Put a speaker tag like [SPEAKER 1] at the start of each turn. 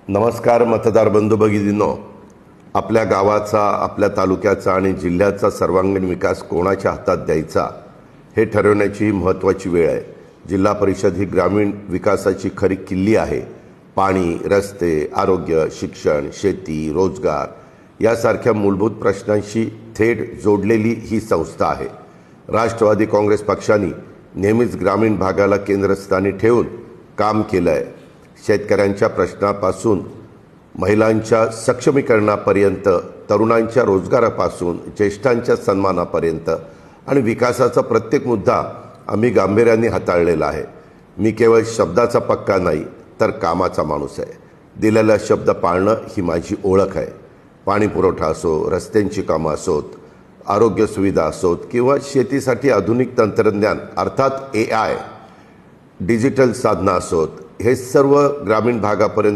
[SPEAKER 1] नमस्कार मतदार बंधू भगिनींनो, आपल्या गावाचा, आपल्या तालुक्याचा आणि जिल्ह्याचा सर्वांगीण विकास कोणाच्या हातात द्यायचा हे ठरवण्याची महत्त्वाची वेळ आहे. जिल्हा परिषद ही ग्रामीण विकासाची खरी किल्ली आहे. पाणी, रस्ते, आरोग्य, शिक्षण, शेती, रोजगार यासारख्या मूलभूत प्रश्नांशी थेट जोडलेली ही संस्था आहे. राष्ट्रवादी काँग्रेस पक्षाने नेहमीच ग्रामीण भागाला केंद्रस्थानी ठेवून काम केलं आहे. शेतकऱ्यांच्या प्रश्नापासून महिलांच्या सक्षमीकरणापर्यंत, तरुणांच्या रोजगारापासून ज्येष्ठांच्या सन्मानापर्यंत आणि विकासाचा प्रत्येक मुद्दा आम्ही गांभीर्याने हाताळलेला आहे. मी केवळ शब्दाचा पक्का नाही तर कामाचा माणूस आहे. दिलेला शब्द पाळणं ही माझी ओळख आहे. पाणी पुरवठा असो, रस्त्यांची कामं असोत, आरोग्य सुविधा असोत किंवा शेतीसाठी आधुनिक तंत्रज्ञान अर्थात AI, डिजिटल साधनं असोत, हे सर्व ग्रामीण भागापर्यंत